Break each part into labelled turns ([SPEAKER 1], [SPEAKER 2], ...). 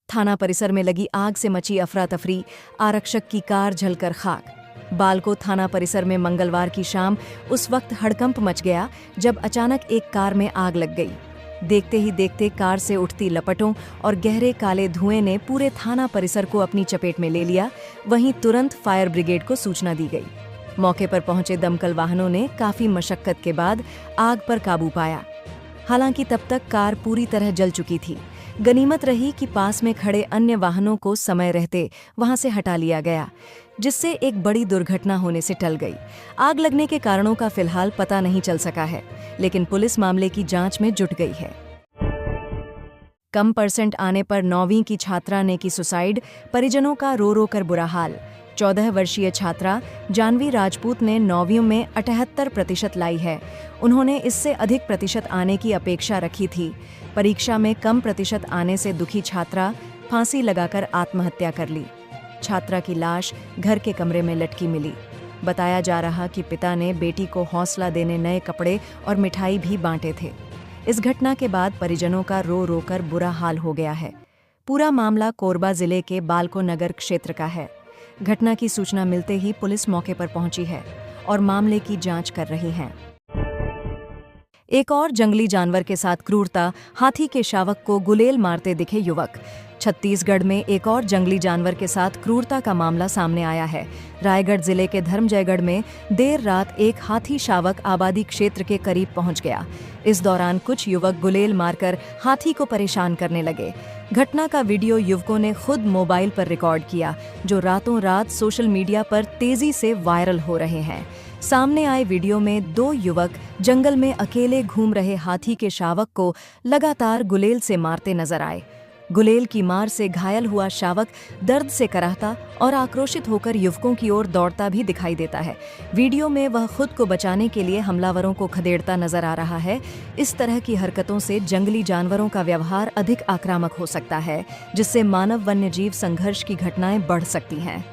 [SPEAKER 1] थाना परिसर में लगी आग से मची अफरा तफरी, आरक्षक की कार जलकर खाक। बालको थाना परिसर में मंगलवार की शाम उस वक्त हड़कंप मच गया जब अचानक एक कार में आग लग गई। देखते ही देखते कार से उठती लपटों और गहरे काले धुएं ने पूरे थाना परिसर को अपनी चपेट में ले लिया। वहीं तुरंत फायर ब्रिगेड को सूचना दी गई। मौके पर पहुंचे दमकल वाहनों ने काफी मशक्कत के बाद आग पर काबू पाया। हालांकि तब तक कार पूरी तरह जल चुकी थी। गनीमत रही कि पास में खड़े अन्य वाहनों को समय रहते वहां से हटा लिया गया, जिससे एक बड़ी दुर्घटना होने से टल गई। आग लगने के कारणों का फिलहाल पता नहीं चल सका है, लेकिन पुलिस मामले की जांच में जुट गई है। कम परसेंट आने पर 9वीं की छात्रा ने की सुसाइड, परिजनों का रो रो कर बुरा हाल। 14 वर्षीय छात्रा जानवी राजपूत ने 9वीं में 78% लाई है। उन्होंने इससे अधिक प्रतिशत आने की अपेक्षा रखी थी। परीक्षा में कम प्रतिशत आने से दुखी छात्रा फांसी लगाकर आत्महत्या कर ली। छात्रा की लाश घर के कमरे में लटकी मिली। बताया जा रहा कि पिता ने बेटी को हौसला देने नए कपड़े और मिठाई भी बांटे थे। इस घटना के बाद परिजनों का रो रो कर बुरा हाल हो गया है। पूरा मामला कोरबा जिले के बालको नगर क्षेत्र का है। घटना की सूचना मिलते ही पुलिस मौके पर पहुंची है और मामले की जांच कर रही है। एक और जंगली जानवर के साथ क्रूरता, हाथी के शावक को गुलेल मारते दिखे युवक। छत्तीसगढ़ में एक और जंगली जानवर के साथ क्रूरता का मामला सामने आया है। रायगढ़ जिले के धर्मजयगढ़ में देर रात एक हाथी शावक आबादी क्षेत्र के करीब पहुंच गया। इस दौरान कुछ युवक गुलेल मारकर हाथी को परेशान करने लगे। घटना का वीडियो युवकों ने खुद मोबाइल पर रिकॉर्ड किया, जो रातों रात सोशल मीडिया पर तेजी से वायरल हो रहे हैं। सामने आए वीडियो में 2 युवक जंगल में अकेले घूम रहे हाथी के शावक को लगातार गुलेल से मारते नजर आए। गुलेल की मार से घायल हुआ शावक दर्द से कराहता और आक्रोशित होकर युवकों की ओर दौड़ता भी दिखाई देता है। वीडियो में वह खुद को बचाने के लिए हमलावरों को खदेड़ता नजर आ रहा है। इस तरह की हरकतों से जंगली जानवरों का व्यवहार अधिक आक्रामक हो सकता है, जिससे मानव वन्य जीव संघर्ष की घटनाएं बढ़ सकती हैं।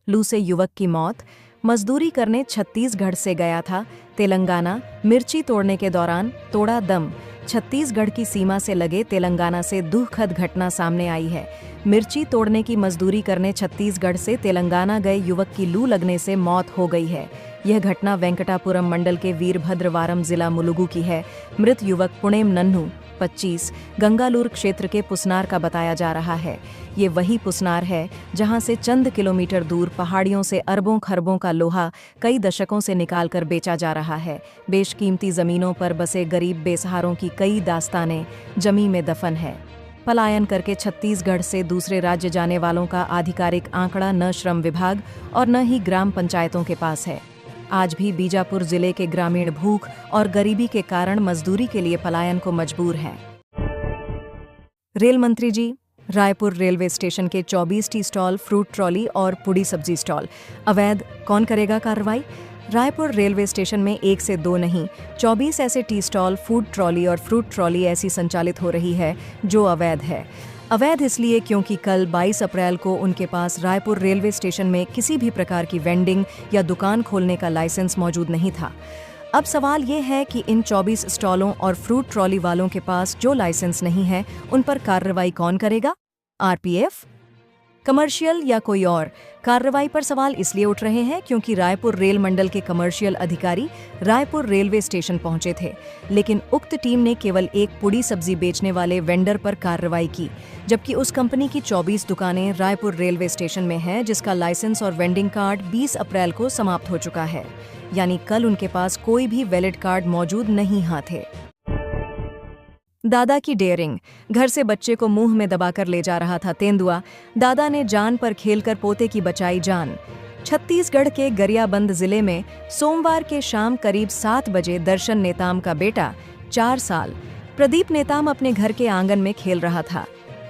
[SPEAKER 1] लू से युवक की मौत। मजदूरी करने छत्तीसगढ़ से गया था तेलंगाना, मिर्ची तोड़ने के दौरान तोड़ा दम। छत्तीसगढ़ की सीमा से लगे तेलंगाना से दुखद घटना सामने आई है। मिर्ची तोड़ने की मजदूरी करने छत्तीसगढ़ से तेलंगाना गए युवक की लू लगने से मौत हो गई है। यह घटना वेंकटापुरम मंडल के वीरभद्रवारम जिला मुलुगु की है। मृत युवक पुणेम नन्हू 25 गंगालूर क्षेत्र के पुसनार का बताया जा रहा है। ये वही पुसनार है जहां से चंद किलोमीटर दूर पहाड़ियों से अरबों खरबों का लोहा कई दशकों से निकालकर बेचा जा रहा है। बेशकीमती जमीनों पर बसे गरीब बेसहारों की कई दास्तानें जमी में दफन है। पलायन करके छत्तीसगढ़ से दूसरे राज्य जाने वालों का आधिकारिक आंकड़ा न श्रम विभाग और न ही ग्राम पंचायतों के पास है। आज भी बीजापुर जिले के ग्रामीण भूख और गरीबी के कारण मजदूरी के लिए पलायन को मजबूर हैं। रेल मंत्री जी, रायपुर रेलवे स्टेशन के 24 टी स्टॉल, फ्रूट ट्रॉली और पुड़ी सब्जी स्टॉल अवैध, कौन करेगा कार्रवाई? रायपुर रेलवे स्टेशन में 1 से 2 नहीं, 24 ऐसे टी स्टॉल, फूड ट्रॉली और फ्रूट ट्रॉली ऐसी संचालित हो रही है जो अवैध है। अवैध इसलिए क्योंकि कल 22 अप्रैल को उनके पास रायपुर रेलवे स्टेशन में किसी भी प्रकार की वेंडिंग या दुकान खोलने का लाइसेंस मौजूद नहीं था। अब सवाल ये है कि इन 24 स्टॉलों और फ्रूट ट्रॉली वालों के पास जो लाइसेंस नहीं है, उन पर कार्रवाई कौन करेगा? आरपीएफ, कमर्शियल या कोई और? कार्रवाई पर सवाल इसलिए उठ रहे हैं क्योंकि रायपुर रेल मंडल के कमर्शियल अधिकारी रायपुर रेलवे स्टेशन पहुंचे थे, लेकिन उक्त टीम ने केवल एक पुड़ी सब्जी बेचने वाले वेंडर पर कार्रवाई की, जबकि उस कंपनी की 24 दुकानें रायपुर रेलवे स्टेशन में हैं, जिसका लाइसेंस और वेंडिंग कार्ड 20 अप्रैल को समाप्त हो चुका है। यानी कल उनके पास कोई भी वैलिड कार्ड मौजूद नहीं थे। दादा की डेयरिंग। घर से बच्चे को मुंह में दबाकर ले जा रहा था तेंदुआ। दादा ने जान पर खेलकर पोते की बचाई जान। छत्तीसगढ़ के गरियाबंद जिले में सोमवार के शाम करीब 7 बजे दर्शन नेताम का बेटा 4 साल प्रदीप नेताम अपने घर के आंगन में खेल रहा था।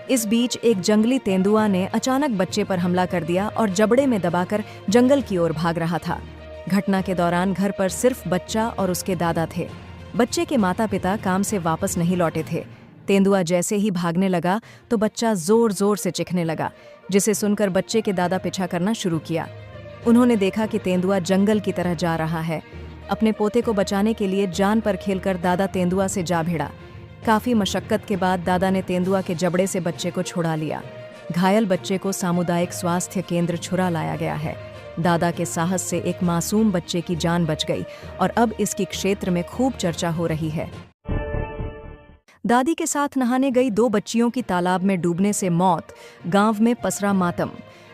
[SPEAKER 1] इस बीच एक जंगली तेंदुआ ने अचानक बच्चे पर हमला कर दिया और जबड़े में दबाकर जंगल की ओर भाग रहा था। घटना के दौरान घर पर सिर्फ बच्चा और उसके दादा थे। बच्चे के माता पिता काम से वापस नहीं लौटे थे। तेंदुआ जैसे ही भागने लगा तो बच्चा जोर जोर से चीखने लगा, जिसे सुनकर बच्चे के दादा पीछा करना शुरू किया। उन्होंने देखा कि तेंदुआ जंगल की तरह जा रहा है। अपने पोते को बचाने के लिए जान पर खेलकर दादा तेंदुआ से जा भिड़ा। काफी मशक्कत के बाद दादा ने तेंदुआ के जबड़े से बच्चे को छुड़ा लिया। घायल बच्चे को सामुदायिक स्वास्थ्य केंद्र छुरा लाया गया है। दादा के साहस से एक मासूम बच्चे की जान बच गई और अब इसकी क्षेत्र में खूब चर्चा हो रही है। दादी के साथ नहाने गई 2 बच्चियों की तालाब में डूबने से मौत, गांव में पसरा मातम।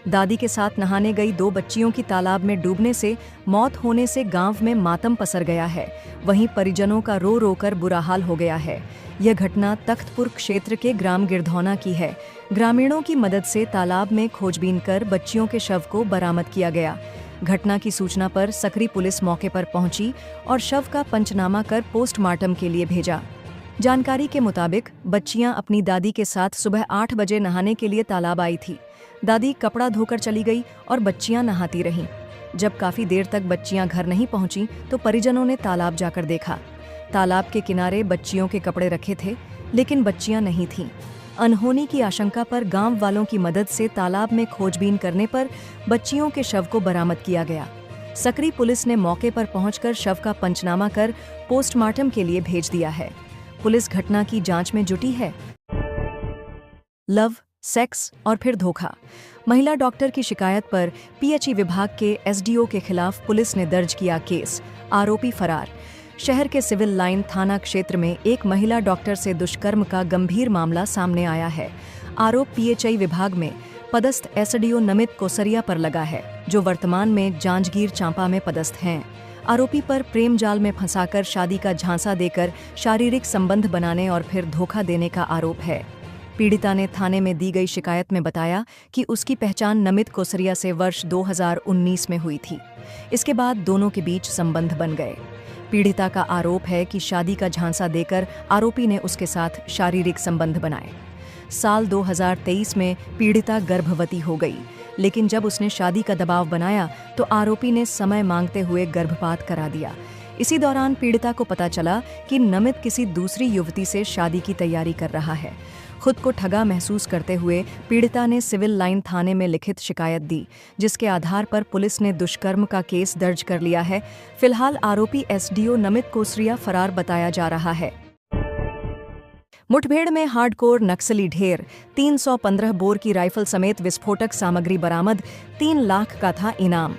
[SPEAKER 1] दादी के साथ नहाने गई 2 बच्चियों की तालाब में डूबने से मौत होने से गांव में मातम पसर गया है। वहीं परिजनों का रो रो कर बुरा हाल हो गया है। यह घटना तख्तपुर क्षेत्र के ग्राम गिरधौना की है। ग्रामीणों की मदद से तालाब में खोजबीन कर बच्चियों के शव को बरामद किया गया। घटना की सूचना पर सकरी पुलिस मौके पर पहुंची और शव का पंचनामा कर पोस्टमार्टम के लिए भेजा। जानकारी के मुताबिक बच्चियां अपनी दादी के साथ सुबह 8 बजे नहाने के लिए तालाब आई थी। दादी कपड़ा धोकर चली गई और बच्चियां नहाती रहीं। जब काफी देर तक बच्चियां घर नहीं पहुंची तो परिजनों ने तालाब जाकर देखा। तालाब के किनारे बच्चियों के कपड़े रखे थे, लेकिन बच्चियां नहीं थीं। अनहोनी की आशंका पर गांव वालों की मदद से तालाब में खोजबीन करने पर बच्चियों के शव को बरामद किया गया। सकरी पुलिस ने मौके पर पहुंचकर शव का पंचनामा कर पोस्टमार्टम के लिए भेज दिया है। पुलिस घटना की जांच में जुटी है। लव, सेक्स और फिर धोखा। महिला डॉक्टर की शिकायत पर पीएचई विभाग के एसडीओ के खिलाफ पुलिस ने दर्ज किया केस। आरोपी फरार। शहर के सिविल लाइन थाना क्षेत्र में एक महिला डॉक्टर से दुष्कर्म का गंभीर मामला सामने आया है। आरोप पीएचई विभाग में पदस्थ एसडीओ नमित कोसरिया पर लगा है, जो वर्तमान में जांजगीर चांपा में पदस्थ हैं। आरोपी पर प्रेम जाल में फंसाकर शादी का झांसा देकर शारीरिक संबंध बनाने और फिर धोखा देने का आरोप है। पीड़िता ने थाने में दी गई शिकायत में बताया कि उसकी पहचान नमित कोसरिया से वर्ष 2019 में हुई थी। इसके बाद दोनों के बीच संबंध बन गए। पीड़िता का आरोप है कि शादी का झांसा देकर आरोपी ने उसके साथ शारीरिक संबंध बनाए। साल 2023 में पीड़िता गर्भवती हो गई, लेकिन जब उसने शादी का दबाव बनाया तो आरोपी ने समय मांगते हुए गर्भपात करा दिया। इसी दौरान पीड़िता को पता चला कि नमित किसी दूसरी युवती से शादी की तैयारी कर रहा है। खुद को ठगा महसूस करते हुए पीड़िता ने सिविल लाइन थाने में लिखित शिकायत दी, जिसके आधार पर पुलिस ने दुष्कर्म का केस दर्ज कर लिया है। फिलहाल आरोपी एसडीओ नमित कोसरिया फरार बताया जा रहा है। मुठभेड़ में हार्डकोर नक्सली ढेर, 315 बोर की राइफल समेत विस्फोटक सामग्री बरामद, 3 लाख का था इनाम।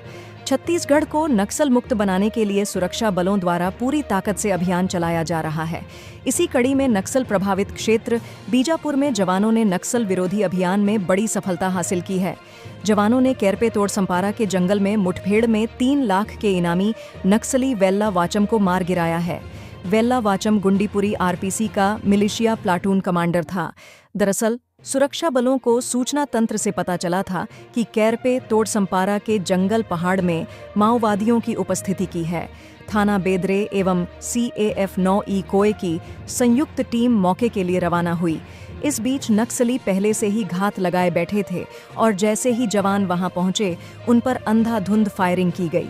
[SPEAKER 1] छत्तीसगढ़ को नक्सल मुक्त बनाने के लिए सुरक्षा बलों द्वारा पूरी ताकत से अभियान चलाया जा रहा है। इसी कड़ी में नक्सल प्रभावित क्षेत्र बीजापुर में जवानों ने नक्सल विरोधी अभियान में बड़ी सफलता हासिल की है। जवानों ने केरपे तोड़ संपारा के जंगल में मुठभेड़ में 3 लाख के इनामी नक्सली वेल्ला वाचम को मार गिराया है। वेल्ला वाचम गुंडीपुरी आरपीसी का मिलिशिया प्लाटून कमांडर था। दरअसल सुरक्षा बलों को सूचना तंत्र से पता चला था कि केरपे तोड़ संपारा के जंगल पहाड़ में माओवादियों की उपस्थिति की है। थाना बेदरे एवं CAF 9E कोए की संयुक्त टीम मौके के लिए रवाना हुई। इस बीच नक्सली पहले से ही घात लगाए बैठे थे और जैसे ही जवान वहां पहुंचे उन पर अंधाधुंध फायरिंग की गई।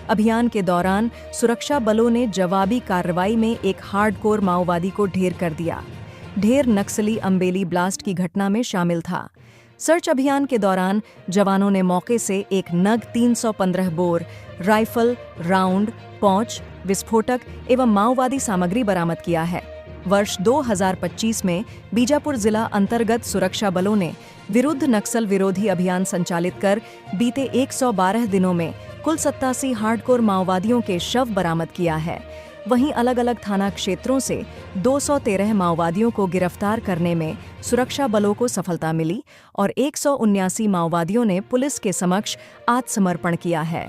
[SPEAKER 1] अभियान के दौरान सुरक्षा बलों ने जवाबी कार्रवाई में एक हार्डकोर माओवादी को ढेर कर दिया। ढेर नक्सली अम्बेली ब्लास्ट की घटना में शामिल था। सर्च अभियान के दौरान जवानों ने मौके से एक नग 315 बोर, राइफल, राउंड, पौंच, विस्फोटक एवं माओवादी सामग्री बरामद किया है। वर्ष 2025 में बीजापुर जिला अंतर्गत सुरक्षा बलों ने विरुद्ध नक्सल विरोधी अभियान संचालित कर बीते 112 दिनों में कुल 87 हार्डकोर माओवादियों के शव बरामद किया है। वहीं अलग अलग थाना क्षेत्रों से 213 माओवादियों को गिरफ्तार करने में सुरक्षा बलों को सफलता मिली और 179 माओवादियों ने पुलिस के समक्ष आत्मसमर्पण किया है।